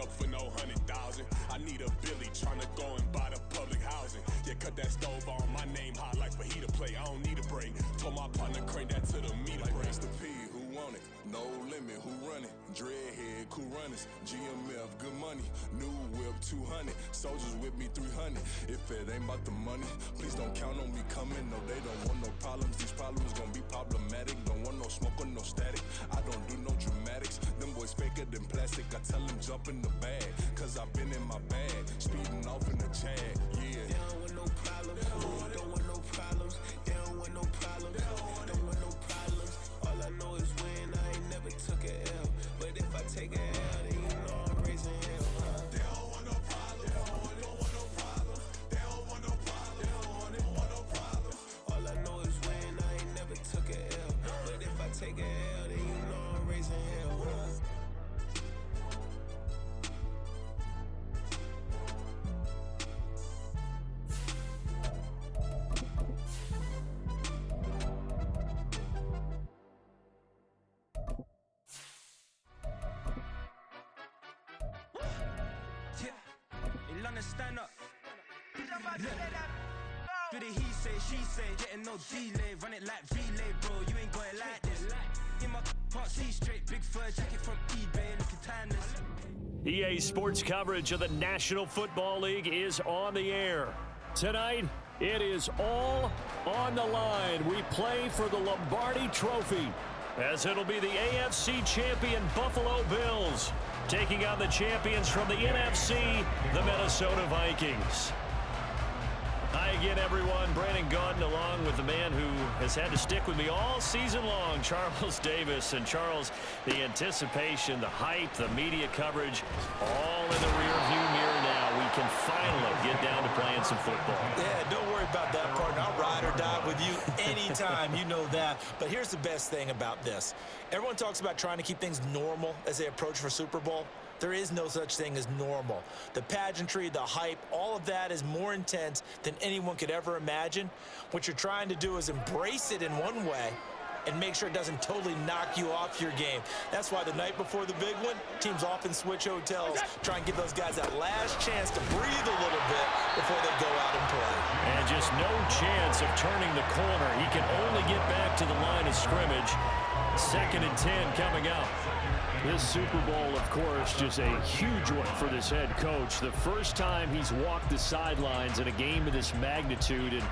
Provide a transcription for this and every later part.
up for no 100,000. I need a Billy tryna go and buy the public housing. Yeah, cut that stove on, my name hot like fajita plate. I don't need a break. Told my partner crank that to the meter break. Mr. P, who want it? No limit, who run it? Dreadhead, cool runners. GMF, good money. New whip, 200. Soldiers with me, 300. If it ain't about the money, please don't count on me coming. No, they don't want no problems. These problems gonna be problematic. Don't want no smoke or no static. I don't do no dramatics. Them boys faker than plastic. I tell them jump in the bag, cause I've been in my bag. Speeding off in the Jag, yeah. They don't want no problems. Don't want no problems. They don't want no problems. Don't want no problems. All I know is win. I ain't never took a L. But if I take a L, then you know I'm raising hell. They don't want no problems. Don't want no problems. They don't want no problems. They don't want no problems. All I know is win. I ain't never took a L. But if I take a L, then you know I'm raising hell. Stand up. Do the he say, she say, getting no delay, run it like relay, bro. You ain't got it like this. In my can't see straight, big fur jacket from eBay, looking timeless. EA Sports coverage of the National Football League is on the air. Tonight, it is all on the line. We play for the Lombardi Trophy, as it'll be the AFC champion Buffalo Bills taking on the champions from the NFC, the Minnesota Vikings. Hi again, everyone. Brandon Gaudin along with the man who has had to stick with me all season long, Charles Davis. And Charles, the anticipation, the hype, the media coverage, all in the rearview mirror now. We can finally get down to playing some football. Yeah, don't worry about that, partner. I'll ride or die with you anytime. You know that. But here's the best thing about this. Everyone talks about trying to keep things normal as they approach for Super Bowl. There is no such thing as normal. The pageantry, the hype, all of that is more intense than anyone could ever imagine. What you're trying to do is embrace it in one way and make sure it doesn't totally knock you off your game. That's why the night before the big one, teams often switch hotels, try and give those guys that last chance to breathe a little bit before they go out and play. And just no chance of turning the corner. He can only get back to the line of scrimmage. 2nd and 10 coming up. This Super Bowl, of course, just a huge one for this head coach. The first time he's walked the sidelines in a game of this magnitude. And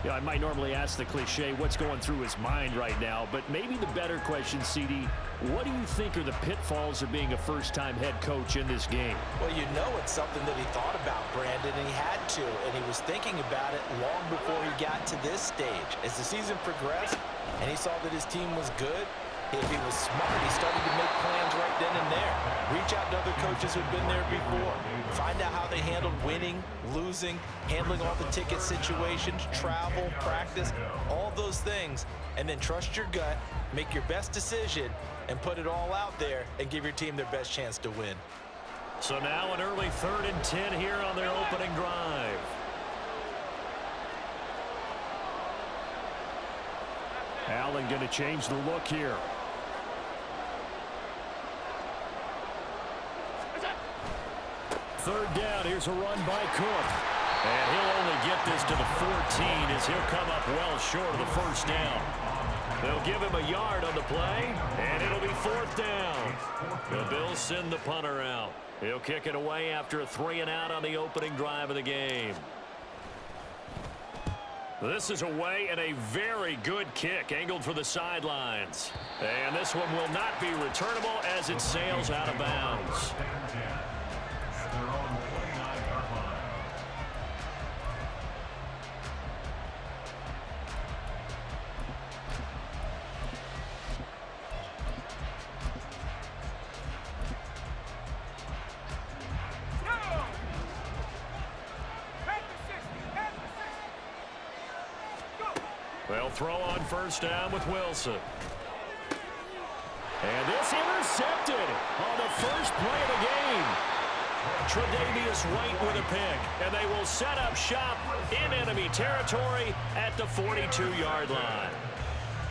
you know, I might normally ask the cliche, what's going through his mind right now? But maybe the better question, CD, what do you think are the pitfalls of being a first-time head coach in this game? Well, you know it's something that he thought about, Brandon, and he had to. And he was thinking about it long before he got to this stage. As the season progressed and he saw that his team was good, if he was smart, he started to make plans right then and there. Reach out to other coaches who've been there before. Find out how they handled winning, losing, handling all the ticket situations, travel, practice, all those things. And then trust your gut, make your best decision, and put it all out there and give your team their best chance to win. So now an early 3rd and 10 here on their opening drive. Allen going to change the look here. Third down, here's a run by Cook. And he'll only get this to the 14 as he'll come up well short of the first down. They'll give him a yard on the play, and it'll be 4th down. The Bills send the punter out. He'll kick it away after a 3-and-out on the opening drive of the game. This is away and a very good kick angled for the sidelines. And this one will not be returnable as it sails out of bounds. They'll throw on first down with Wilson. And this intercepted on the first play of the game. Tre'Davious White with a pick, and they will set up shop in enemy territory at the 42-yard line.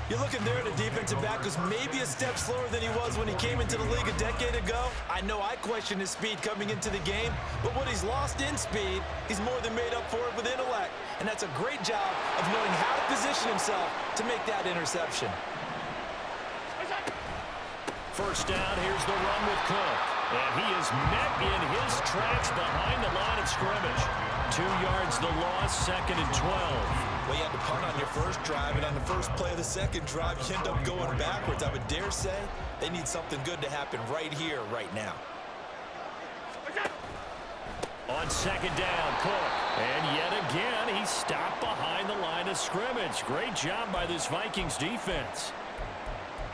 You're looking there at a defensive back who's maybe a step slower than he was when he came into the league a decade ago. I know I questioned his speed coming into the game, but what he's lost in speed, he's more than made up for it with intellect. And that's a great job of knowing how to position himself to make that interception. First down, here's the run with Cook. And he is met in his tracks behind the line of scrimmage. 2 yards the loss, 2nd and 12. Well, you had to punt on your first drive, and on the first play of the second drive, you end up going backwards. I would dare say they need something good to happen right here, right now. On 2nd down, Cook. And yet again, he stopped behind the line of scrimmage. Great job by this Vikings defense.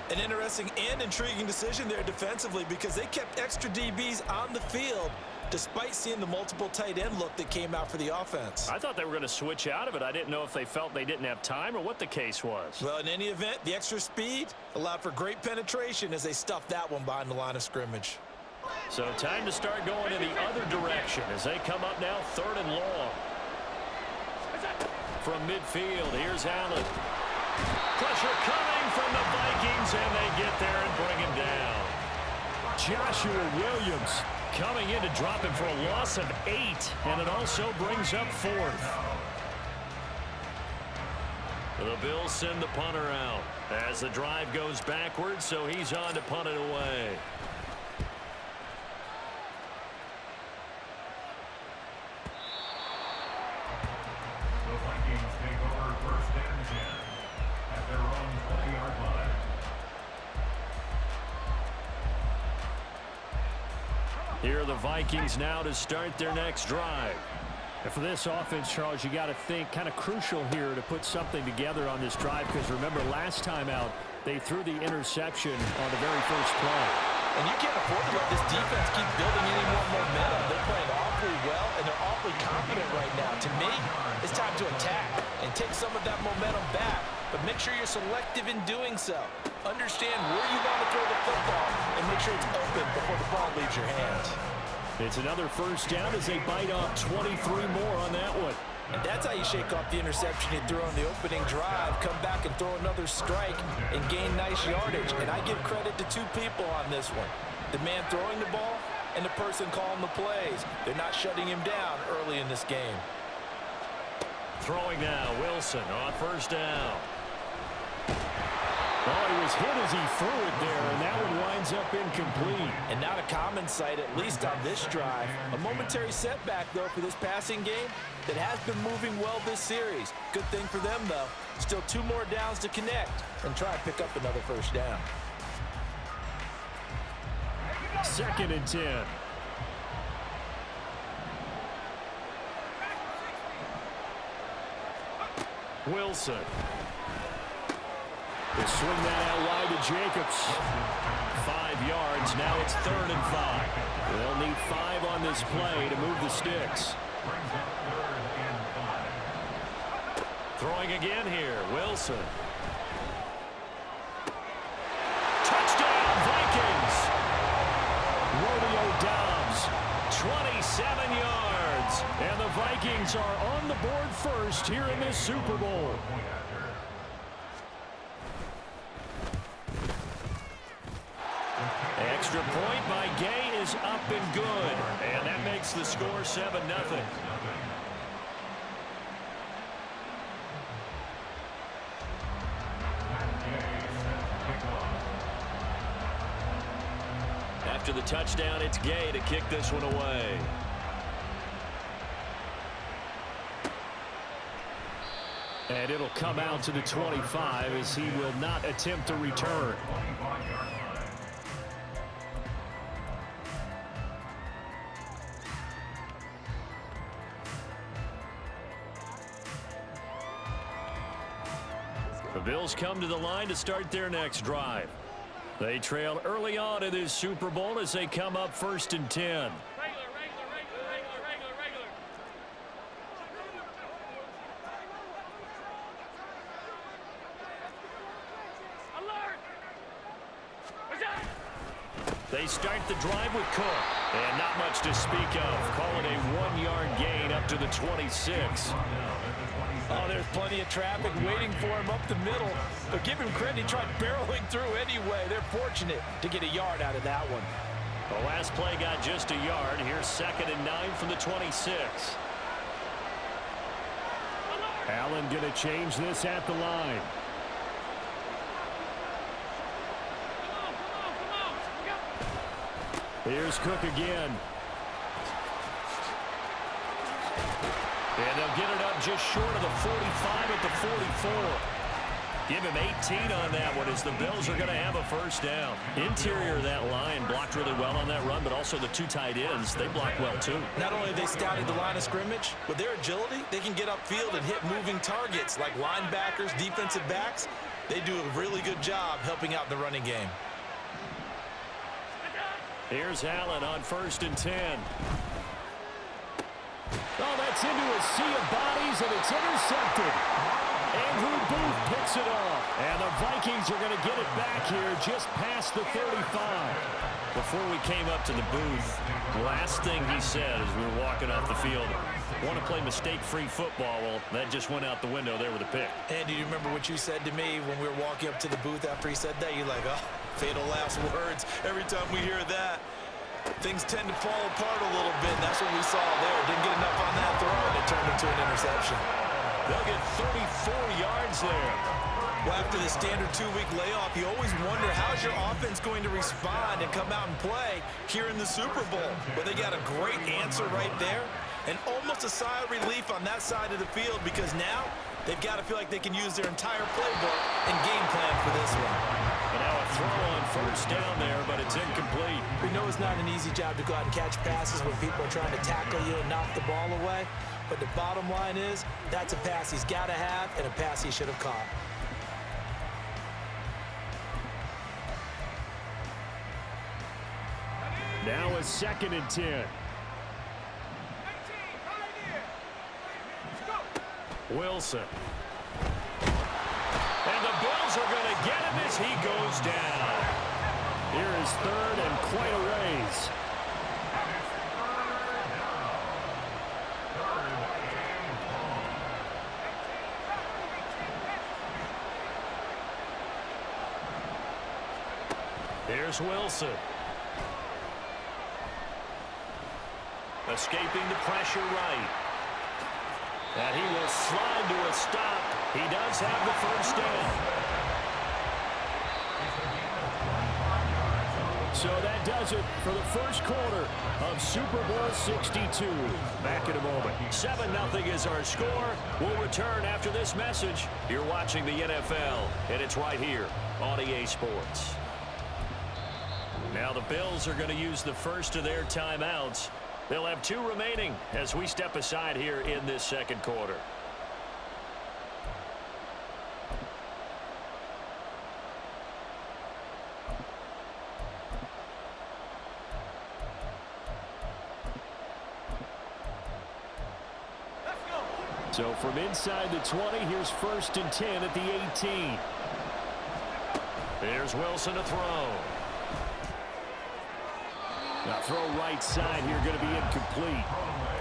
An interesting and intriguing decision there defensively because they kept extra DBs on the field despite seeing the multiple tight end look that came out for the offense. I thought they were going to switch out of it. I didn't know if they felt they didn't have time or what the case was. Well, in any event, the extra speed allowed for great penetration as they stuffed that one behind the line of scrimmage. So time to start going in the other direction as they come up now 3rd and long. From midfield, here's Allen. Pressure coming from the Vikings, and they get there and bring him down. Joshua Williams coming in to drop him for a loss of 8, and it also brings up 4th. The Bills send the punter out as the drive goes backwards, so he's on to punt it away. The Vikings take over 1st and 10 at their own 20-yard line. Here are the Vikings now to start their next drive. And for this offense, Charles, you got to think kind of crucial here to put something together on this drive because remember last time out they threw the interception on the very first play. And you can't afford to let this defense keep building any more momentum. They're playing awfully well, and they're awfully confident right now. To me, it's time to attack and take some of that momentum back, but make sure you're selective in doing so. Understand where you want to throw the football and make sure it's open before the ball leaves your hands. It's another first down as they bite off 23 more on that one. And that's how you shake off the interception you threw on the opening drive, come back and throw another strike and gain nice yardage. And I give credit to 2 people on this one. The man throwing the ball and the person calling the plays. They're not shutting him down early in this game. Throwing now, Wilson on first down. Oh, he was hit as he threw it there, and that one winds up incomplete. And not a common sight, at least on this drive. A momentary setback, though, for this passing game that has been moving well this series. Good thing for them, though. Still 2 more downs to connect and try to pick up another first down. 2nd and 10. Wilson. They swing that out wide to Jacobs. 5 yards. Now it's 3rd and 5. They'll need 5 on this play to move the sticks. Throwing again here. Wilson. Touchdown, Vikings. Romeo Doubs, 27 yards. And the Vikings are on the board first here in this Super Bowl. Extra point by Gay is up and good. And that makes the score 7-0. After the touchdown, it's Gay to kick this one away. And it'll come out to the 25 as he will not attempt to return. The Bills come to the line to start their next drive. They trail early on in this Super Bowl as they come up 1st and 10. They start the drive with Cook. And not much to speak of. Call it a 1-yard gain up to the 26. Oh, there's plenty of traffic waiting for him up the middle. But give him credit, he tried barreling through anyway. They're fortunate to get a yard out of that one. The last play got just a yard. Here's 2nd and 9 from the 26. Allen going to change this at the line. Here's Cook again. And they'll get it up just short of the 45 at the 44. Give him 18 on that one as the Bills are going to have a first down. Interior of that line blocked really well on that run, but also the 2 tight ends, they blocked well too. Not only have they scouted the line of scrimmage, with their agility, they can get upfield and hit moving targets like linebackers, defensive backs. They do a really good job helping out the running game. Here's Allen on 1st and 10. Oh, that's into a sea of bodies, and it's intercepted. Andrew Booth picks it off. And the Vikings are going to get it back here just past the 35. Before we came up to the booth, the last thing he said as we were walking off the field, want to play mistake-free football. Well, that just went out the window there with a pick. Andy, do you remember what you said to me when we were walking up to the booth after he said that? You're like, oh, fatal last words. Every time we hear that, things tend to fall apart a little bit, and that's what we saw there. Didn't get enough on that throw, and it turned into an interception. They'll get 34 yards there. Well, after the standard 2-week layoff, you always wonder how's your offense going to respond and come out and play here in the Super Bowl. But they got a great answer right there, and almost a sigh of relief on that side of the field because now they've got to feel like they can use their entire playbook and game plan for this one. And now a throw on 1st down there, but it's incomplete. We know it's not an easy job to go out and catch passes when people are trying to tackle you and knock the ball away. But the bottom line is, that's a pass he's got to have and a pass he should have caught. Now a 2nd and 10. Wilson. And the Bills are going to get him as he goes down. Here is 3rd and quite a raise. Here's Wilson. Escaping the pressure right. And he will slide to a stop. He does have the first down. So that does it for the first quarter of Super Bowl 62. Back in a moment. 7-0 is our score. We'll return after this message. You're watching the NFL, and it's right here on EA Sports. Now the Bills are going to use the first of their timeouts. They'll have 2 remaining as we step aside here in this second quarter. So from inside the 20, here's 1st and 10 at the 18. There's Wilson to throw. Now throw right side here, going to be incomplete.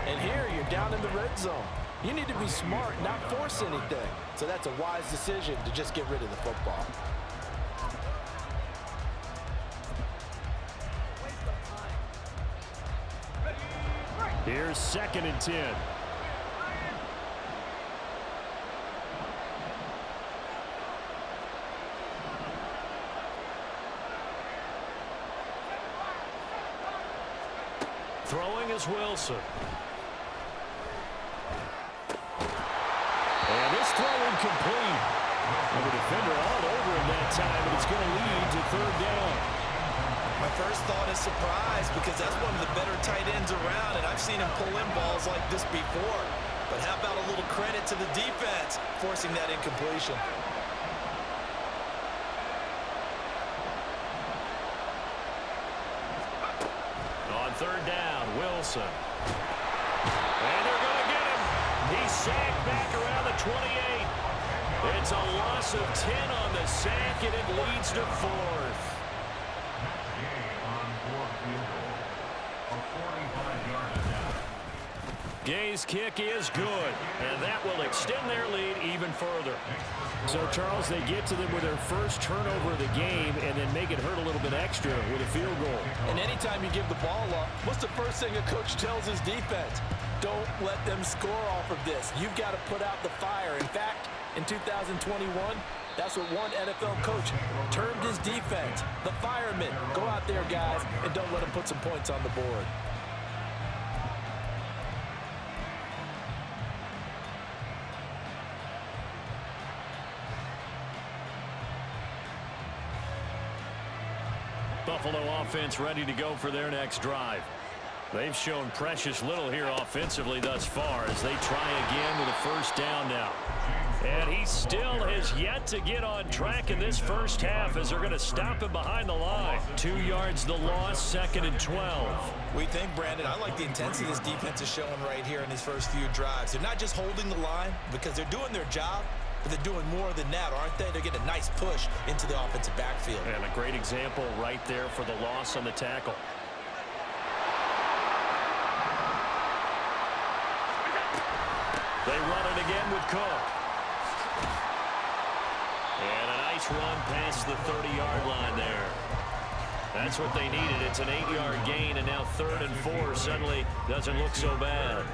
And here you're down in the red zone. You need to be smart, not force anything. So that's a wise decision to just get rid of the football. Here's 2nd and 10. Throwing is Wilson. And this throw incomplete. And the defender all over him that time, and it's going to lead to 3rd down. My first thought is surprise because that's one of the better tight ends around, and I've seen him pull in balls like this before. But how about a little credit to the defense forcing that incompletion? On 3rd down, Wilson. And they're going to get him. He's sacked back around the 28. It's a loss of 10 on the sack, and it leads to 4th. Gay's kick is good, and that will extend their lead even further. So, Charles, they get to them with their first turnover of the game and then make it hurt a little bit extra with a field goal. And anytime you give the ball up, what's the first thing a coach tells his defense? Don't let them score off of this. You've got to put out the fire. In fact, in 2021, that's what one NFL coach termed his defense, the firemen. Go out there, guys, and don't let them put some points on the board. Buffalo offense ready to go for their next drive. They've shown precious little here offensively thus far as they try again with a first down now. And he still has yet to get on track in this first half as they're going to stop him behind the line. 2 yards the loss, 2nd and 12. We think, Brandon, I like the intensity this defense is showing right here in these first few drives. They're not just holding the line because they're doing their job, but they're doing more than that, aren't they? They're getting a nice push into the offensive backfield. And a great example right there for the loss on the tackle. They run it again with Cook. And a nice run past the 30-yard line there. That's what they needed. It's an 8-yard gain, and now 3rd and 4 suddenly doesn't look so bad.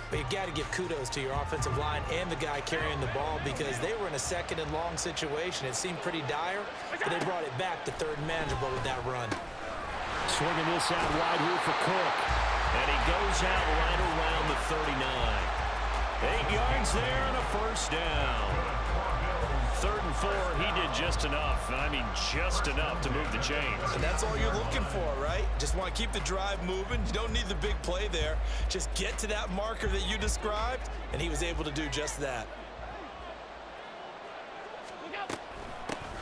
But you've got to give kudos to your offensive line and the guy carrying the ball because they were in a 2nd and long situation. It seemed pretty dire, but they brought it back to 3rd and manageable with that run. Swinging this out wide here for Cook. And he goes out right around the 39. 8 yards there and a first down. 3rd and 4, he did just enough. I mean, just enough to move the chains. And that's all you're looking for, right? Just want to keep the drive moving. You don't need the big play there. Just get to that marker that you described, and he was able to do just that.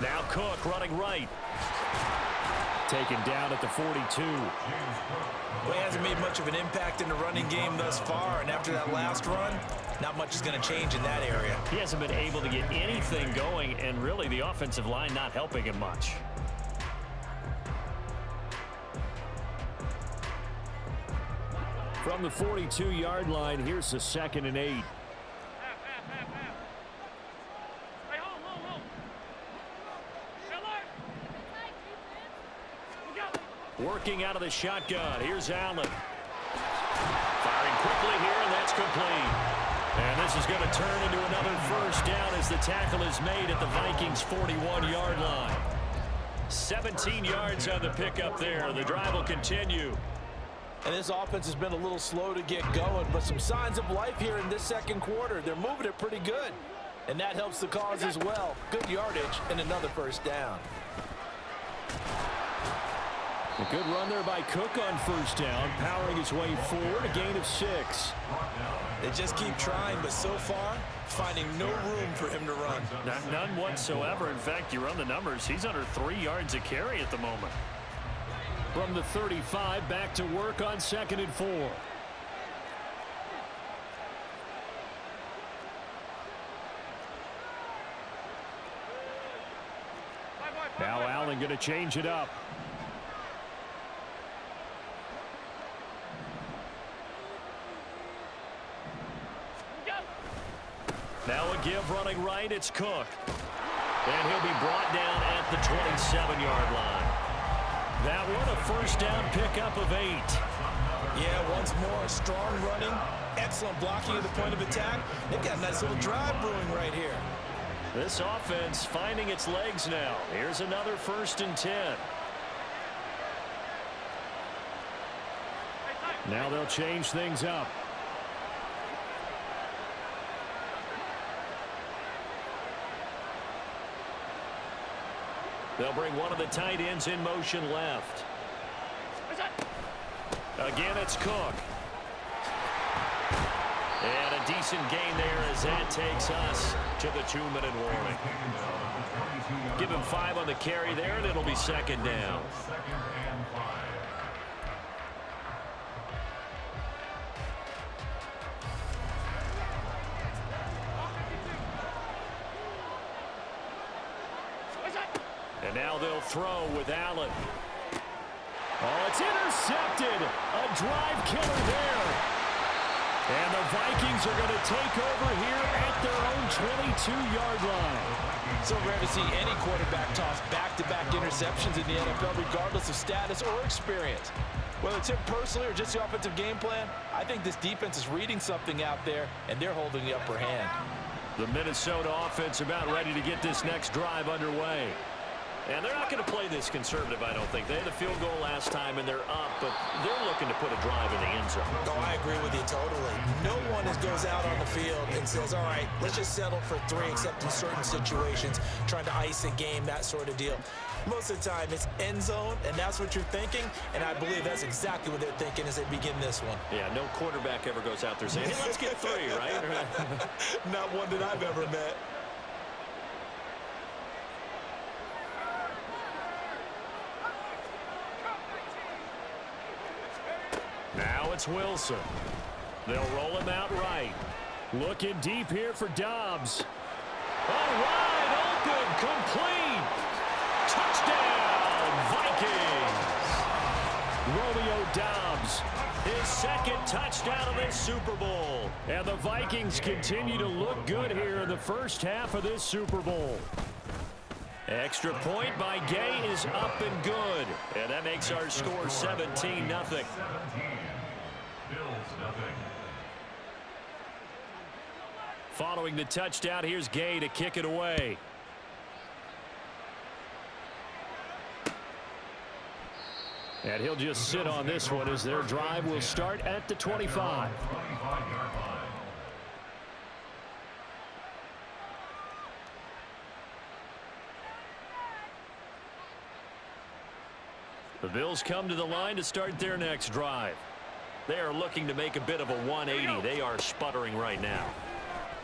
Now Cook running right. Taken down at the 42. Well, he hasn't made much of an impact in the running game thus far, and after that last run, not much is going to change in that area. He hasn't been able to get anything going, and really the offensive line not helping him much. From the 42-yard line, here's the 2nd and 8. Working out of the shotgun. Here's Allen. Firing quickly here, and that's complete. And this is going to turn into another first down as the tackle is made at the Vikings' 41-yard line. 17 yards on the pickup there. The drive will continue. And this offense has been a little slow to get going, but some signs of life here in this 2nd quarter. They're moving it pretty good, and that helps the cause as well. Good yardage and another first down. A good run there by Cook on first down, powering his way forward, a gain of 6. They just keep trying, but so far, finding no room for him to run. None whatsoever. In fact, you run the numbers. He's under 3 yards a carry at the moment. From the 35, back to work on 2nd and 4. Now Allen going to change it up. Now a give running right, it's Cook. And he'll be brought down at the 27-yard line. That one a first down pickup of 8. Yeah, once more, strong running, excellent blocking at the point of attack. They've got a nice little drive brewing right here. This offense finding its legs now. Here's another 1st and 10. Now they'll change things up. They'll bring one of the tight ends in motion left. Again, it's Cook. And a decent gain there as that takes us to the 2-minute warning. Give him 5 on the carry there, and it'll be 2nd down. And now they'll throw with Allen. Oh, it's intercepted. A drive killer there. And the Vikings are going to take over here at their own 22-yard line. So rare to see any quarterback toss back-to-back interceptions in the NFL, regardless of status or experience. Whether it's him personally or just the offensive game plan, I think this defense is reading something out there, and they're holding the upper hand. The Minnesota offense about ready to get this next drive underway. And they're not going to play this conservative, I don't think. They had a field goal last time, and they're up, but they're looking to put a drive in the end zone. No, I agree with you totally. No one goes out on the field and says, all right, let's just settle for 3, except in certain situations, trying to ice a game, that sort of deal. Most of the time, it's end zone, and that's what you're thinking, and I believe that's exactly what they're thinking as they begin this one. Yeah, no quarterback ever goes out there saying, hey, let's get 3, right? Not one that I've ever met. Now it's Wilson. They'll roll him out right. Looking deep here for Dobbs. Oh, wide open, complete. Touchdown, Vikings. Romeo Dobbs, his second touchdown of this Super Bowl. And the Vikings continue to look good here in the first half of this Super Bowl. Extra point by Gay is up and good. And that makes our score 17-0. Following the touchdown, here's Gay to kick it away. And he'll just sit on this one as their drive will start at the 25. The Bills come to the line to start their next drive. They are looking to make a bit of a 180. They are sputtering right now.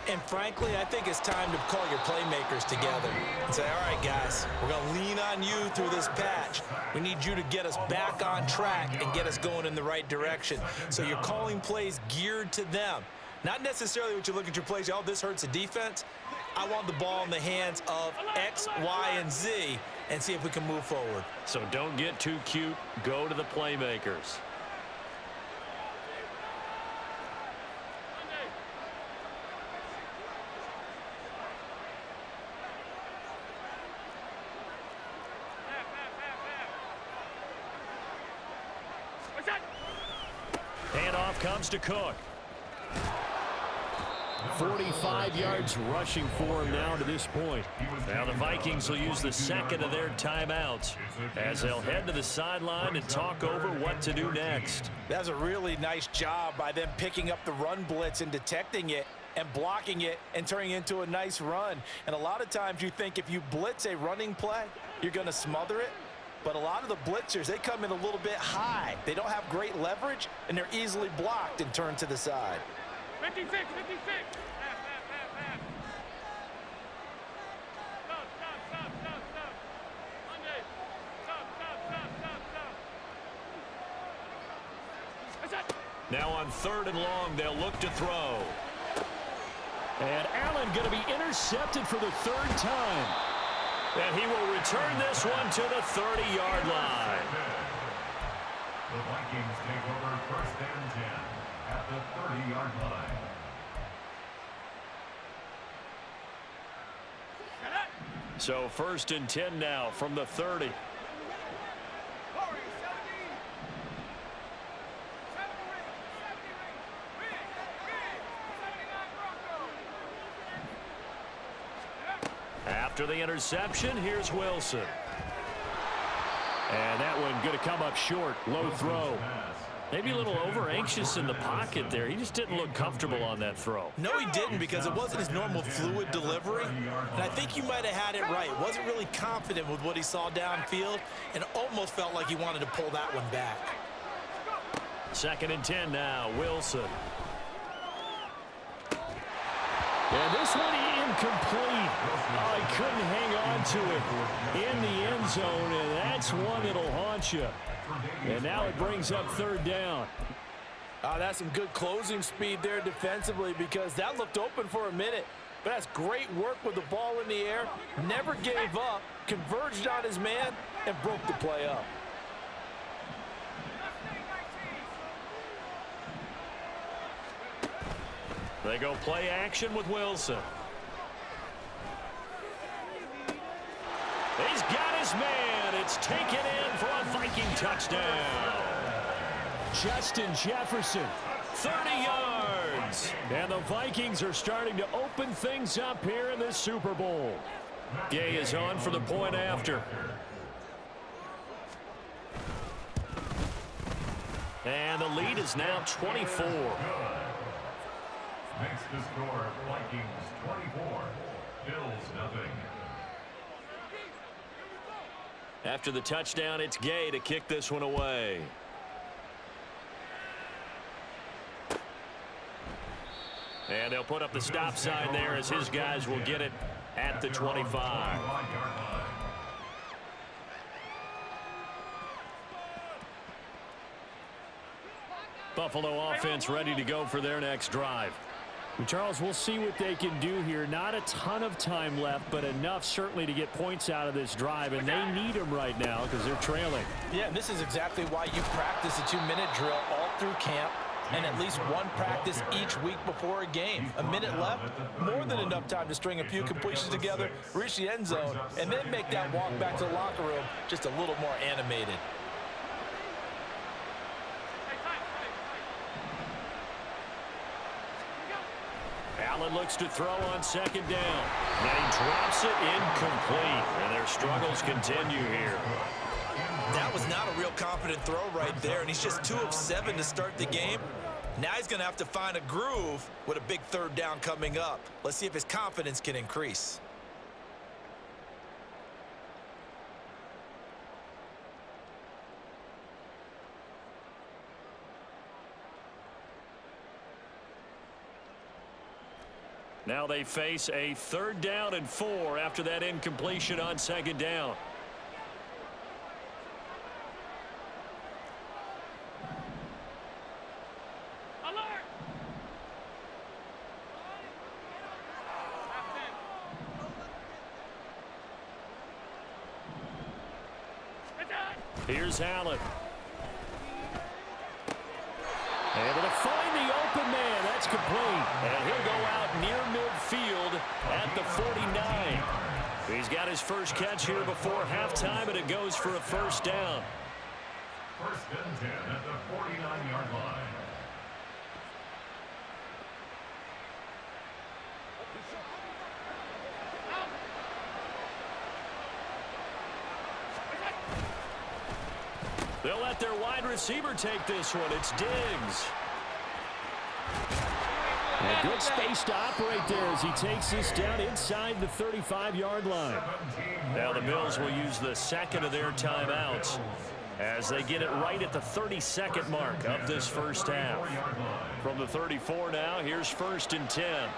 And frankly, I think it's time to call your playmakers together and say, all right, guys, we're going to lean on you through this patch. We need you to get us back on track and get us going in the right direction. So you're calling plays geared to them. Not necessarily what you look at your plays, oh, this hurts the defense. I want the ball in the hands of X, Y, and Z and see if we can move forward. So don't get too cute. Go to the playmakers. Handoff comes to Cook. 45 yards rushing for him now to this point. Now the Vikings will use the second of their timeouts as they'll head to the sideline and talk over what to do next. That's a really nice job by them picking up the run blitz and detecting it and blocking it and turning it into a nice run. And a lot of times you think if you blitz a running play, you're going to smother it. But a lot of the blitzers, they come in a little bit high. They don't have great leverage, and they're easily blocked and turned to the side. 56, 56. Now on 3rd and long, they'll look to throw. And Allen going to be intercepted for the 3rd time. And he will return this one to the 30-yard line. The Vikings take over 1st and 10 at the 30-yard line. So 1st and 10 now from the 30. After the interception, here's Wilson. And that one going to come up short. Low throw. Maybe a little over-anxious in the pocket there. He just didn't look comfortable on that throw. No, he didn't, because it wasn't his normal fluid delivery. And I think you might have had it right. Wasn't really confident with what he saw downfield and almost felt like he wanted to pull that one back. 2nd and 10 now. Wilson. And this one incomplete. Oh, he couldn't hang on to it in the end zone, and that's one that'll haunt you. And now it brings up 3rd down. That's some good closing speed there defensively, because that looked open for a minute. But that's great work with the ball in the air. Never gave up, converged on his man, and broke the play up. They go play action with Wilson. He's got his man. It's taken in for a Viking touchdown. Justin Jefferson, 30 yards. And the Vikings are starting to open things up here in this Super Bowl. Gay is on for the point after. And the lead is now 24. Makes the score Vikings 24, Bills nothing. After the touchdown, it's Gay to kick this one away. And they'll put up the stop sign there as his guys will get it at the 25. Buffalo offense ready to go for their next drive. Well, Charles, we'll see what they can do here. Not a ton of time left, but enough certainly to get points out of this drive, and they need them right now because they're trailing. Yeah, and this is exactly why you practice a 2-minute drill all through camp and at least one practice each week before a game. A minute left, more than enough time to string a few completions together, reach the end zone, and then make that walk back to the locker room just a little more animated. Allen looks to throw on second down. And he drops it incomplete. And their struggles continue here. That was not a real confident throw right there, and he's just 2 of 7 to start the game. Now he's going to have to find a groove with a big third down coming up. Let's see if his confidence can increase. Now they face a 3rd down and 4 after that incompletion on second down. Here's Allen. Able to find the open man. That's complete. And he'll go out near midfield at the 49. He's got his first catch here before halftime, and it goes for a 1st down. 1st and 10 at the 49-yard line. They'll let their wide receiver take this one. It's Diggs. A good space to operate there as he takes this down inside the 35-yard line. Now the Bills will use the 2nd of their timeouts as they get it right at the 32nd mark of this first half. From the 34 now, here's 1st and 10.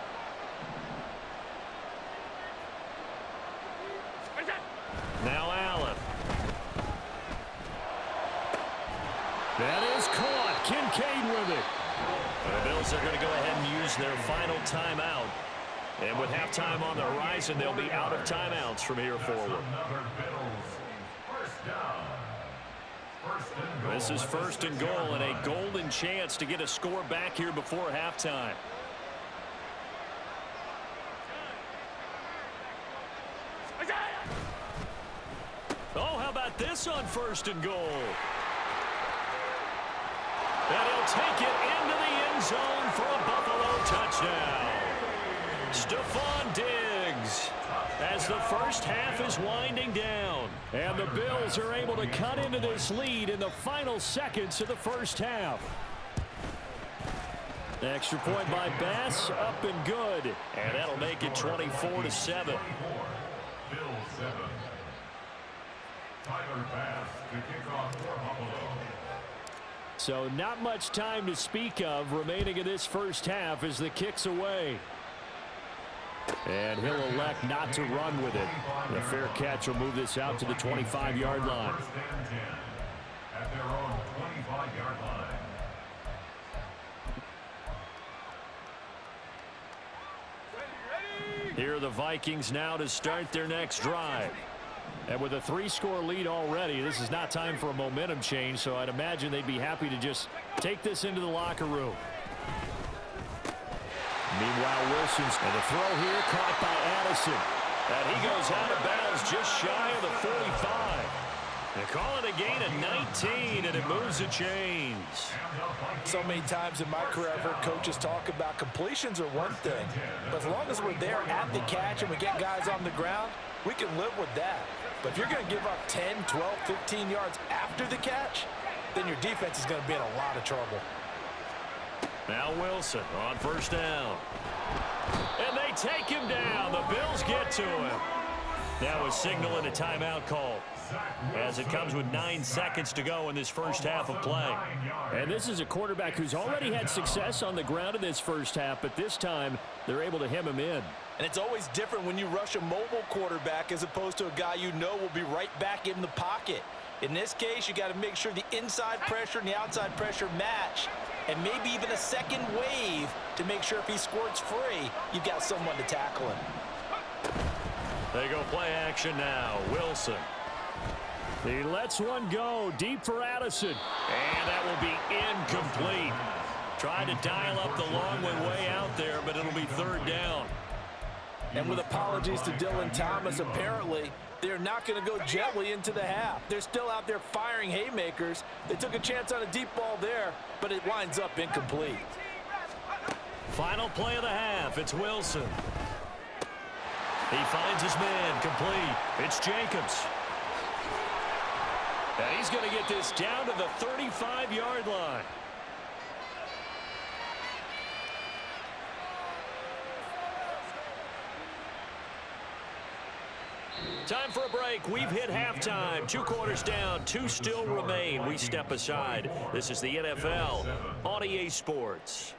Now Allen. That is caught. Kincaid with it. The Bills are going to go ahead and use their final timeout. And with halftime on the horizon, they'll be out of timeouts from here forward. This is 1st and goal and a golden chance to get a score back here before halftime. Oh, how about this on 1st and goal? And he'll take it into the end zone for a Buffalo touchdown. Stephon Diggs as the first half is winding down. And the Bills are able to cut into this lead in the final seconds of the first half. The extra point by Bass, up and good. And that'll make it 24-7. Bills 7. Tyler Bass to kick off for Buffalo. So not much time to speak of remaining in this first half as the kick's away. And he'll elect not to run with it. The fair catch will move this out to the 25-yard line. 1st and 10 at their own 25-yard line. Here are the Vikings now to start their next drive. And with a 3-score lead already, this is not time for a momentum change, so I'd imagine they'd be happy to just take this into the locker room. Meanwhile, Wilson's and the throw here caught by Addison. And he goes out of bounds just shy of the 45. They call it a gain of 19, and it moves the chains. So many times in my career, I've heard coaches talk about completions are one thing, but as long as we're there at the catch and we get guys on the ground, we can live with that. But if you're going to give up 10, 12, 15 yards after the catch, then your defense is going to be in a lot of trouble. Now Wilson on first down. And they take him down. The Bills get to him. Now a signal and a timeout call, as it comes with 9 seconds to go in this first half of play. And this is a quarterback who's already had success on the ground in this first half, but this time they're able to hem him in. And it's always different when you rush a mobile quarterback as opposed to a guy you know will be right back in the pocket. In this case, you got to make sure the inside pressure and the outside pressure match, and maybe even a second wave to make sure if he squirts free, you've got someone to tackle him. They go play action now. Wilson. He lets one go deep for Addison. And that will be incomplete. Tried to dial up the long one way out there, but it'll be third down. And with apologies to Dylan Thomas, apparently they're not going to go gently into the half. They're still out there firing haymakers. They took a chance on a deep ball there, but it winds up incomplete. Final play of the half. It's Wilson. He finds his man complete. It's Jacobs. And he's going to get this down to the 35-yard line. Time for a break. We've hit halftime. 2 quarters down. 2 still remain. We step aside. This is the NFL on EA Sports.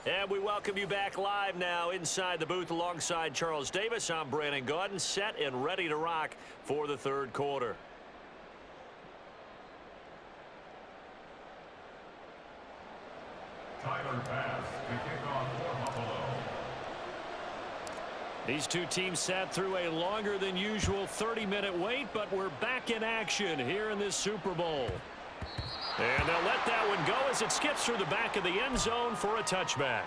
And we welcome you back live now inside the booth alongside Charles Davis. I'm Brandon Gaudin, set and ready to rock for the third quarter. Tyler Bass to kick off for Buffalo. These two teams sat through a longer than usual 30-minute wait, but we're back in action here in this Super Bowl. And they'll let that one go as it skips through the back of the end zone for a touchback.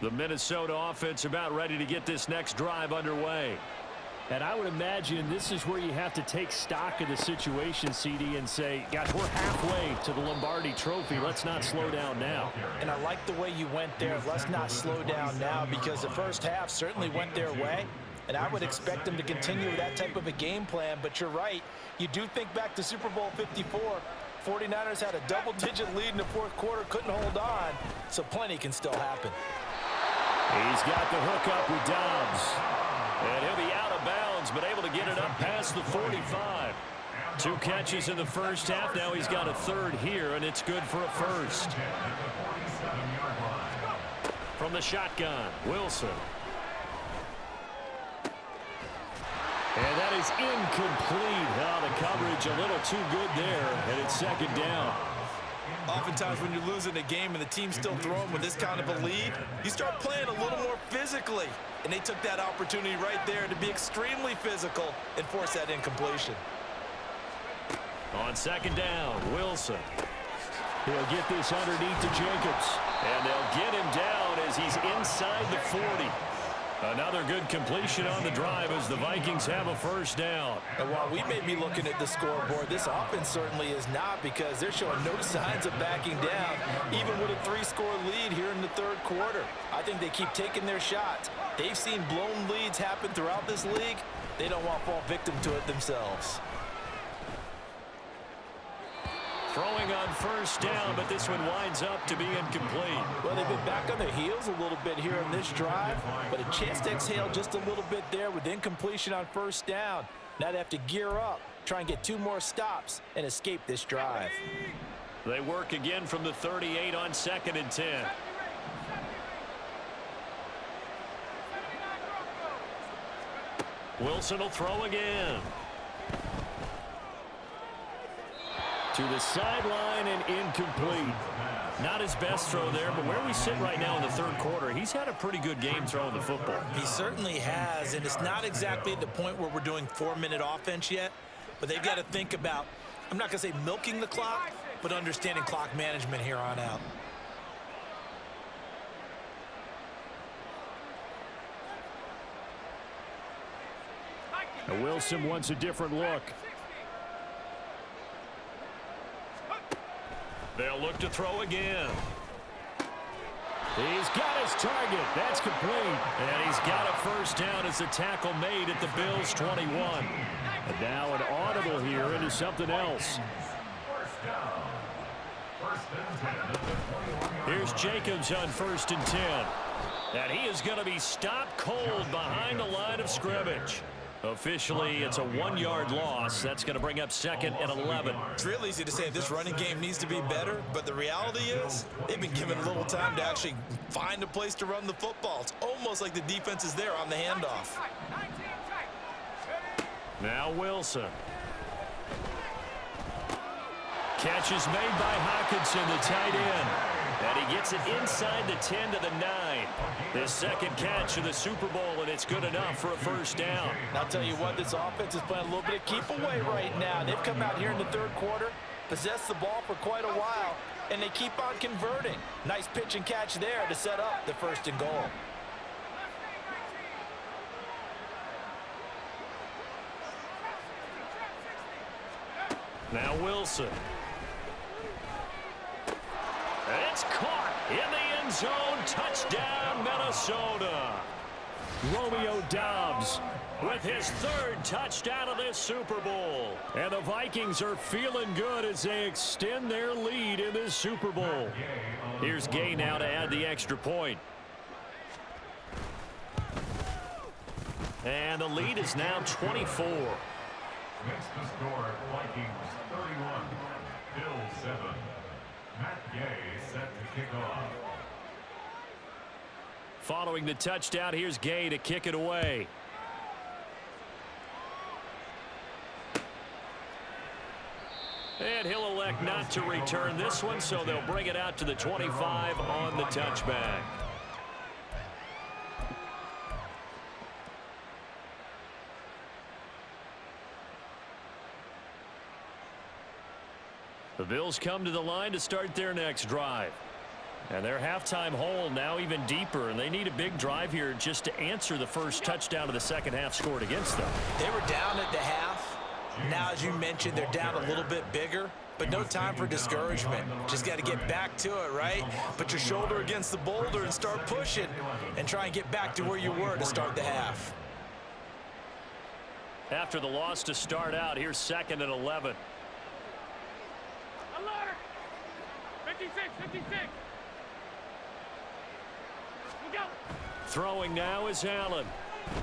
The Minnesota offense about ready to get this next drive underway. And I would imagine this is where you have to take stock of the situation, CD, and say, gosh, we're halfway to the Lombardi Trophy. Let's not slow down now. And I like the way you went there. Let's not slow down now, because the first half certainly went their way. And I would expect them to continue with that type of a game plan. But you're right. You do think back to Super Bowl 54. 49ers had a double-digit lead in the fourth quarter, couldn't hold on. So plenty can still happen. He's got the hook up with Dobbs. And he'll be out of bounds, but able to get it up past the 45. 2 catches in the first half. Now he's got a third here, and it's good for a first. From the shotgun, Wilson. And that is incomplete. Oh, the coverage a little too good there, and it's second down. Oftentimes when you're losing a game and the team's still throwing with this kind of a lead, you start playing a little more physically. And they took that opportunity right there to be extremely physical and force that incompletion. On second down, Wilson. He'll get this underneath to Jacobs. And they'll get him down as he's inside the 40. Another good completion on the drive as the Vikings have a first down. And while we may be looking at the scoreboard, this offense certainly is not, because they're showing no signs of backing down, even with a 3-score lead here in the third quarter. I think they keep taking their shots. They've seen blown leads happen throughout this league. They don't want to fall victim to it themselves. Throwing on first down, but this one winds up to be incomplete. Well, they've been back on their heels a little bit here in this drive, but a chance to exhale just a little bit there with incompletion on first down. Now they have to gear up, try and get 2 more stops, and escape this drive. They work again from the 38 on 2nd and 10. Wilson will throw again. To the sideline and incomplete. Not his best throw there, but where we sit right now in the third quarter, he's had a pretty good game throwing the football. He certainly has, and it's not exactly at the point where we're doing 4-minute offense yet, but they've got to think about, I'm not going to say milking the clock, but understanding clock management here on out. Now Wilson wants a different look. They'll look to throw again. He's got his target. That's complete. And he's got a first down as the tackle made at the Bills' 21. And now an audible here into something else. Here's Jacobs on 1st and 10. And he is going to be stopped cold behind the line of scrimmage. Officially, it's a 1-yard loss. That's going to bring up 2nd and 11. It's real easy to say this running game needs to be better, but the reality is they've been given a little time to actually find a place to run the football. It's almost like the defense is there on the handoff. Now Wilson. Catch is made by Hockenson, the tight end. And he gets it inside the 10 to the 9. His second catch of the Super Bowl, and it's good enough for a first down. I'll tell you what, this offense is playing a little bit of keep away right now. They've come out here in the third quarter, possessed the ball for quite a while, and they keep on converting. Nice pitch and catch there to set up the 1st and goal. Now Wilson. It's caught in the end zone. Touchdown, Minnesota. Romeo Doubs with his 3rd touchdown of this Super Bowl. And the Vikings are feeling good as they extend their lead in this Super Bowl. Here's Gay now to add the extra point. And the lead is now 24. Next to score, Vikings 31, Bills 7. Matt Gay set to kick off. Following the touchdown, here's Gay to kick it away. And he'll elect not to return this one, so they'll bring it out to the 25 on the touchback. The Bills come to the line to start their next drive. And their halftime hole now even deeper, and they need a big drive here just to answer the first touchdown of the second half scored against them. They were down at the half. Now, as you mentioned, they're down a little bit bigger, but no time for discouragement. Just got to get back to it, right? Put your shoulder against the boulder and start pushing and try and get back to where you were to start the half. After the loss to start out, here's 2nd and 11. 56. Throwing now is Allen.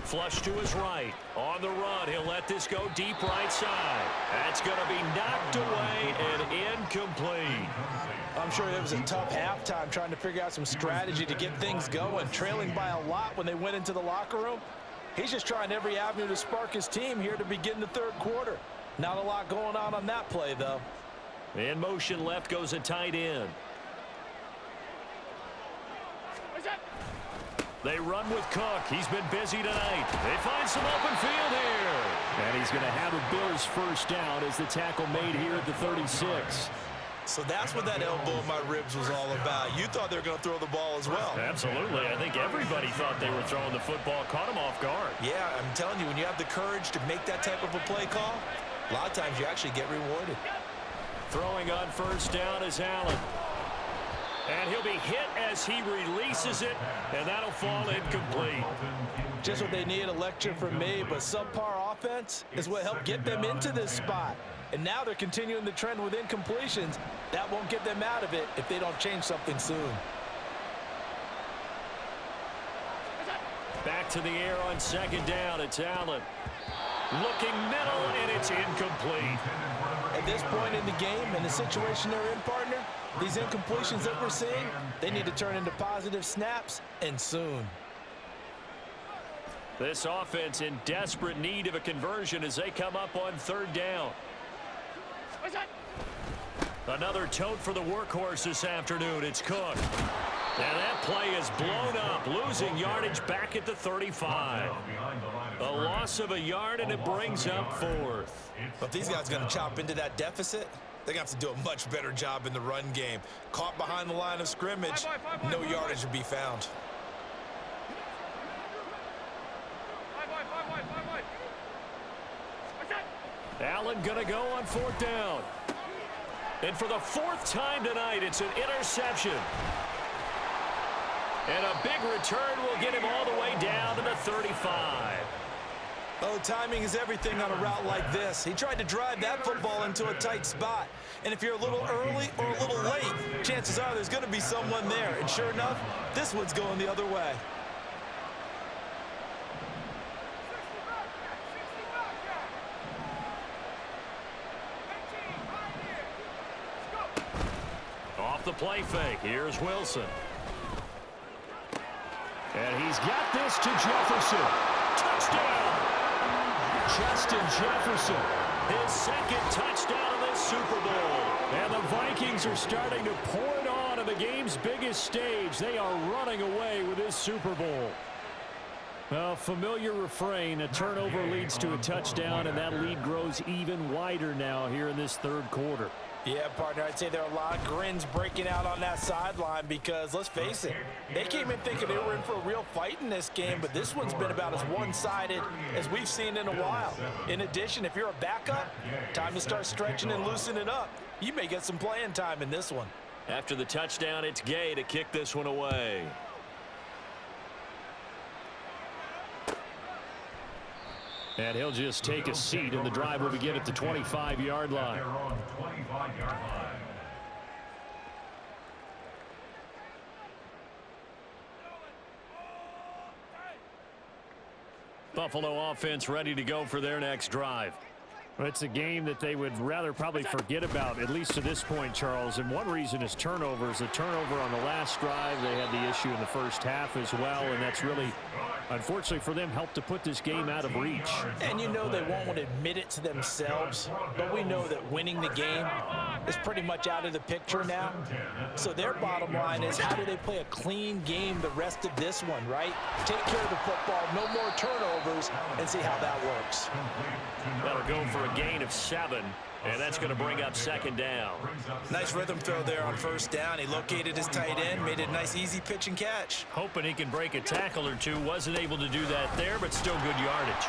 Flush to his right. On the run, he'll let this go deep right side. That's going to be knocked away and incomplete. I'm sure it was a tough halftime trying to figure out some strategy to get things going. Trailing by a lot when they went into the locker room. He's just trying every avenue to spark his team here to begin the third quarter. Not a lot going on that play, though. In motion left goes a tight end. They run with Cook. He's been busy tonight. They find some open field here. And he's going to have a Bills first down as the tackle made here at the 36. So that's what that elbow in my ribs was all about. You thought they were going to throw the ball as well. Absolutely. I think everybody thought they were throwing the football. Caught him off guard. Yeah, I'm telling you, when you have the courage to make that type of a play call, a lot of times you actually get rewarded. Throwing on first down is Allen. And he'll be hit as he releases it, and that'll fall incomplete. Just what they need, a lecture from me, but subpar offense is what helped get them into this spot. And now they're continuing the trend with incompletions. That won't get them out of it if they don't change something soon. Back to the air on 2nd down. It's Allen. Looking middle, and it's incomplete. At this point in the game and the situation they're in, partner, these incompletions that we're seeing, they need to turn into positive snaps, and soon. This offense in desperate need of a conversion as they come up on third down. Another tote for the workhorse this afternoon. It's Cook. And that play is blown up, losing yardage back at the 35. A loss of a yard, and it brings up fourth. But if these guys are going to chop into that deficit, they're going to have to do a much better job in the run game. Caught behind the line of scrimmage, no yardage would be found. Allen going to go on fourth down. And for the fourth time tonight, it's an interception. And a big return will get him all the way down to the 35. Oh, timing is everything on a route like this. He tried to drive that football into a tight spot. And if you're a little early or a little late, chances are there's going to be someone there. And sure enough, this one's going the other way. Off the play fake, here's Wilson. And he's got this to Jefferson. Touchdown! Justin Jefferson, his second touchdown of this Super Bowl. And the Vikings are starting to pour it on the game's biggest stage. They are running away with this Super Bowl. A familiar refrain, a turnover leads to a touchdown, and that lead grows even wider now here in this third quarter. Yeah, partner, I'd say there are a lot of grins breaking out on that sideline because, let's face it, they came in thinking they were in for a real fight in this game, but this one's been about as one-sided as we've seen in a while. In addition, if you're a backup, time to start stretching and loosening up. You may get some playing time in this one. After the touchdown, it's Gay to kick this one away. And he'll just take a seat, and the drive will begin at the 25-yard line. Buffalo offense ready to go for their next drive. Well, it's a game that they would rather probably forget about, at least to this point, Charles. And one reason is turnovers. A turnover on the last drive. They had the issue in the first half as well, and that's really, unfortunately for them, helped to put this game out of reach. And you know they won't admit it to themselves, but we know that winning the game is pretty much out of the picture now. So their bottom line is, how do they play a clean game the rest of this one, right? Take care of the football, no more turnovers, and see how that works. That'll go for a gain of 7, and that's going to bring up second down. Nice rhythm throw there on first down. He located his tight end, made it a nice easy pitch and catch. Hoping he can break a tackle or two. Wasn't able to do that there, but still good yardage.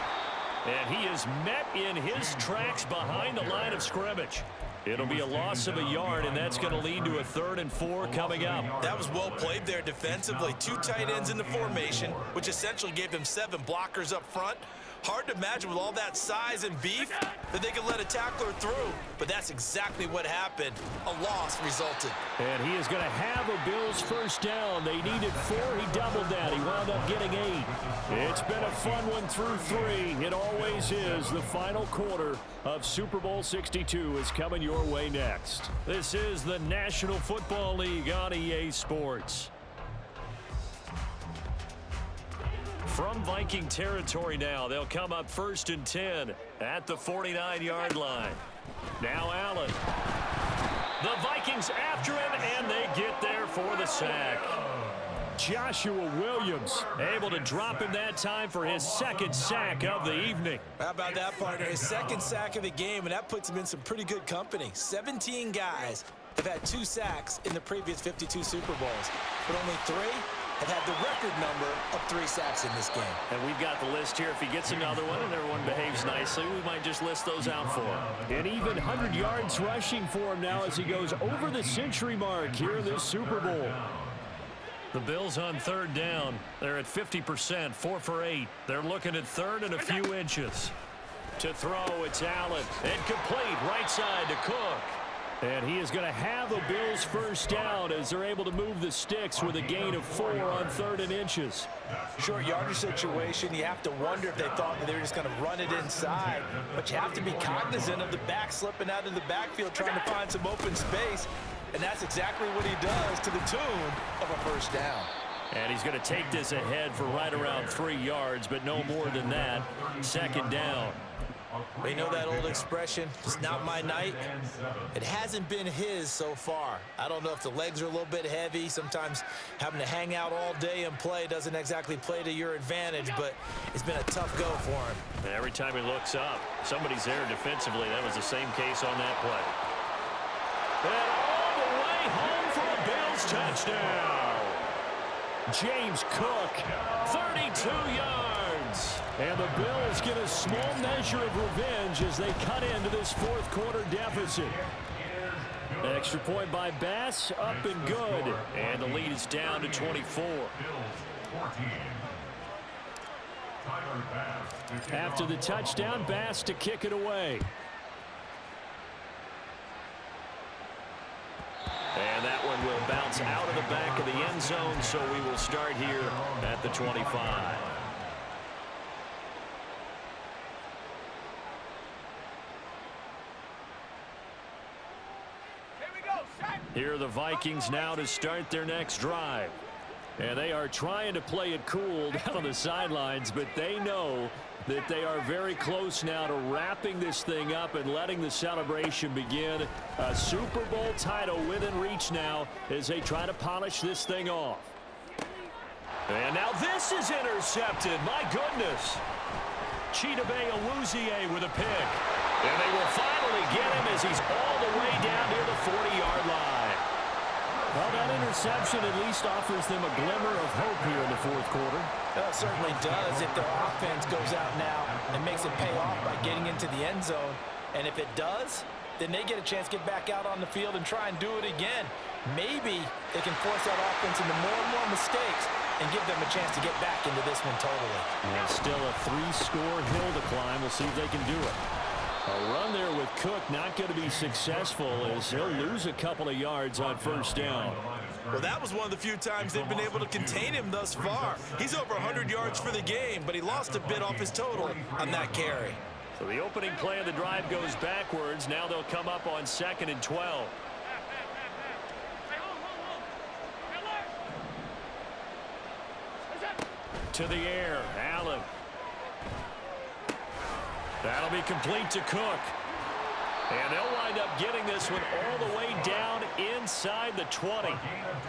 And he is met in his tracks behind the line of scrimmage. It'll be a loss of a yard, and that's going to lead to a 3rd and 4 coming up. That was well played there defensively. 2 tight ends in the formation, which essentially gave them 7 blockers up front. Hard to imagine with all that size and beef that they could let a tackler through, but that's exactly what happened. A loss resulted. And he is going to have a Bills first down. They needed 4. He doubled that. He wound up getting 8. It's been a fun one through 3. It always is. The final quarter of Super Bowl 62 is coming your way next. This is the National Football League on EA Sports. From Viking territory now, they'll come up 1st and 10 at the 49-yard line. Now Allen. The Vikings after him, and they get there for the sack. Joshua Williams able to drop him that time for his 2nd sack of the evening. How about that, partner? His 2nd sack of the game, and that puts him in some pretty good company. 17 guys have had 2 sacks in the previous 52 Super Bowls, but only 3 have had the record number of 3 sacks in this game. And we've got the list here. If he gets another one and everyone behaves nicely, we might just list those out for him. And even 100 yards rushing for him now as he goes over the century mark here in this Super Bowl. The Bills on 3rd down. They're at 50%, 4 for 8. They're looking at 3rd and a few inches. To throw, it's Allen. And complete right side to Cook. And he is going to have a Bills first down as they're able to move the sticks with a gain of 4 on 3rd and inches. Short yardage situation, you have to wonder if they thought that they were just going to run it inside. But you have to be cognizant of the back slipping out of the backfield trying to find some open space. And that's exactly what he does to the tune of a first down. And he's going to take this ahead for right around 3 yards, but no more than that. Second down. Well, you know that old expression, it's not my night? It hasn't been his so far. I don't know if the legs are a little bit heavy. Sometimes having to hang out all day and play doesn't exactly play to your advantage, but it's been a tough go for him. And every time he looks up, somebody's there defensively. That was the same case on that play. And all the way home for a Bills touchdown. James Cook, 32 yards. And the Bills get a small measure of revenge as they cut into this fourth quarter deficit. Extra point by Bass, up and good. And the lead is down to 24. After the touchdown, Bass to kick it away. And that one will bounce out of the back of the end zone, so we will start here at the 25. Here are the Vikings now to start their next drive. And they are trying to play it cool down on the sidelines, but they know that they are very close now to wrapping this thing up and letting the celebration begin. A Super Bowl title within reach now as they try to polish this thing off. And now this is intercepted. My goodness. Chidobe Awuzie with a pick. And they will finally get him as he's all the way down near the 40-yard line. Well, that interception at least offers them a glimmer of hope here in the fourth quarter. Well, it certainly does if their offense goes out now and makes it pay off by getting into the end zone. And if it does, then they get a chance to get back out on the field and try and do it again. Maybe they can force that offense into more and more mistakes and give them a chance to get back into this one totally. Yeah, still a 3-score hill to climb. We'll see if they can do it. A run there with Cook not going to be successful as he'll lose a couple of yards on first down. Well, that was one of the few times they've been able to contain him thus far. He's over 100 yards for the game, but he lost a bit off his total on that carry. So the opening play of the drive goes backwards. Now they'll come up on 2nd and 12. To the air, Allen. That'll be complete to Cook. And they'll wind up getting this one all the way down inside the 20.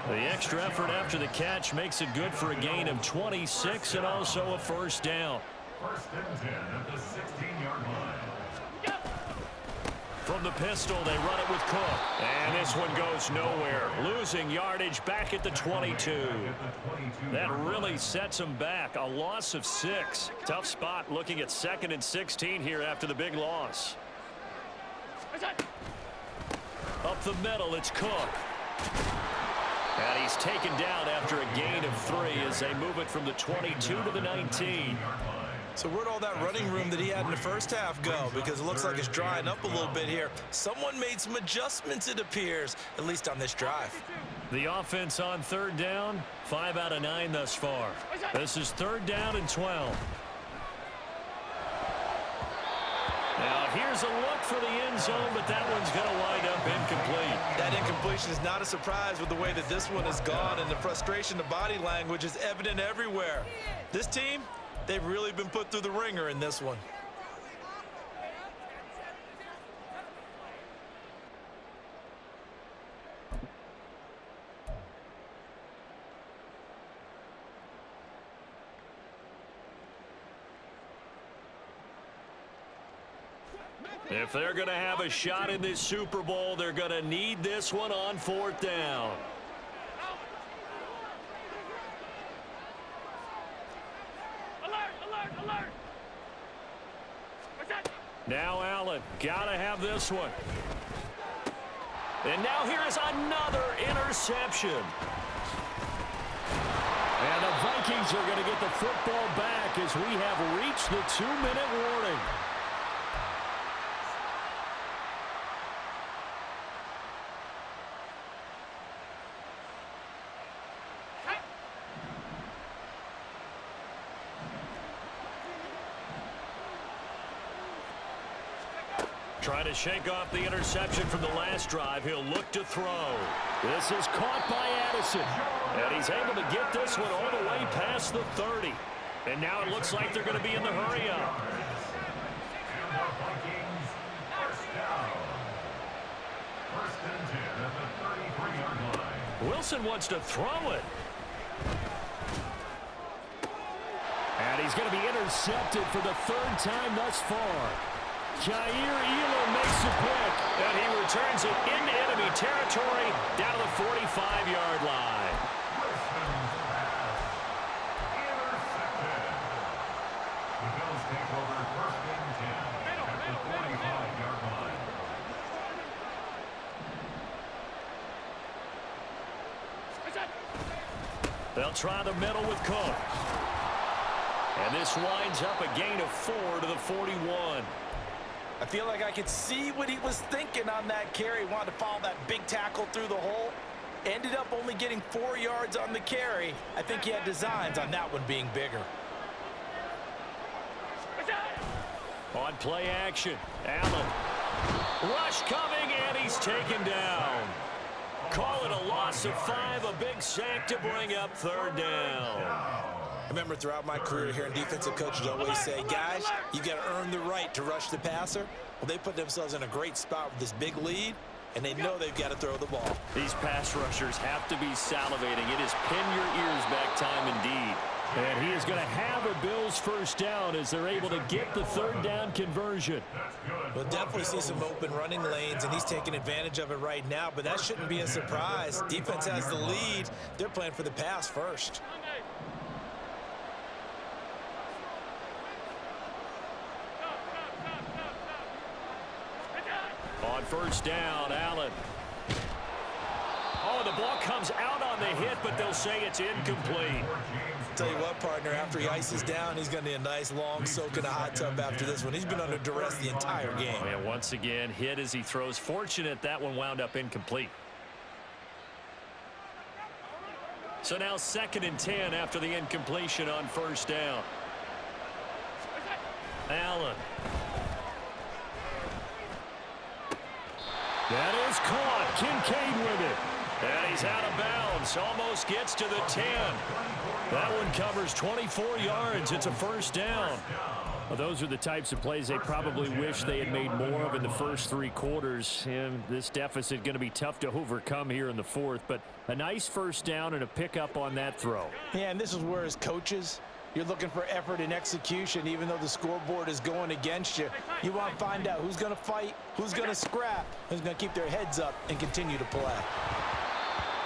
The extra effort after the catch makes it good for a gain of 26 and also a first down. First and 10 at the 16-yard line. From the pistol, they run it with Cook. And this one goes nowhere. Losing yardage back at the 22. That really sets them back. A loss of 6. Tough spot looking at 2nd and 16 here after the big loss. Up the middle, it's Cook. And he's taken down after a gain of 3 as they move it from the 22 to the 19. So where'd all that running room that he had in the first half go? Because it looks like it's drying up a little bit here. Someone made some adjustments, it appears, at least on this drive. The offense on 3rd down, 5 out of 9 thus far. This is 3rd down and 12. Now here's a look for the end zone, but that one's going to wind up incomplete. That incompletion is not a surprise with the way that this one has gone, and the frustration, the body language is evident everywhere. This team, they've really been put through the ringer in this one. If they're going to have a shot in this Super Bowl, they're going to need this one on 4th down. Now Allen, gotta have this one. And now here is another interception. And the Vikings are going to get the football back as we have reached the 2-minute warning. Trying to shake off the interception from the last drive. He'll look to throw. This is caught by Addison. And he's able to get this one all the way past the 30. And now it looks like they're going to be in the hurry-up. First and 10 at the 33-yard line. Wilson wants to throw it. And he's going to be intercepted for the third time thus far. Jair Elam makes a pick, and he returns it into enemy territory down to the 45-yard line. Wilson's pass intercepted. The Bills take over first and 10 at the 45-yard line. They'll try the middle with Cook. And this winds up a gain of 4 to the 41. I feel like I could see what he was thinking on that carry. Wanted to follow that big tackle through the hole. Ended up only getting 4 yards on the carry. I think he had designs on that one being bigger. On play action, Allen. Rush coming, and he's taken down. Call it a loss of 5, a big sack to bring up third down. I remember throughout my career hearing defensive coaches always say, guys, you got to earn the right to rush the passer. Well, they put themselves in a great spot with this big lead, and they know they've got to throw the ball. These pass rushers have to be salivating. It is pin your ears back time indeed. And he is going to have a Bills first down as they're able to get the third down conversion. We'll definitely see some open running lanes, and he's taking advantage of it right now, but that shouldn't be a surprise. Defense has the lead. They're playing for the pass first. On first down, Allen. Oh, the ball comes out on the hit, but they'll say it's incomplete. Tell you what, partner, after he ices down, he's going to need a nice long soak in a hot tub after this one. He's been under duress the entire game. And once again, hit as he throws. Fortunate that one wound up incomplete. So now 2nd and 10 after the incompletion on first down. Allen. That is caught. Kincaid with it. And he's out of bounds. Almost gets to the 10. That one covers 24 yards. It's a first down. Well, those are the types of plays they probably wish they had made more of in the first 3 quarters. And this deficit going to be tough to overcome here in the 4th. But a nice first down and a pickup on that throw. Yeah, and this is where as coaches, you're looking for effort and execution, even though the scoreboard is going against you. You want to find out who's going to fight, who's going to scrap, who's going to keep their heads up and continue to play.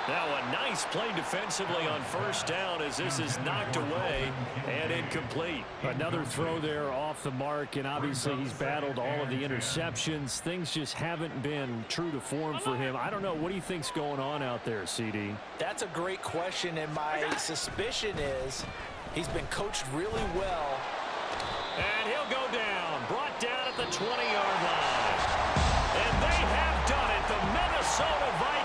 Now a nice play defensively on first down as this is knocked away and incomplete. Another throw there off the mark, and obviously he's battled all of the interceptions. Things just haven't been true to form for him. I don't know. What do you think's going on out there, CD? That's a great question, and my suspicion is he's been coached really well. And he'll go down, brought down at the 20-yard line. And they have done it. The Minnesota Vikings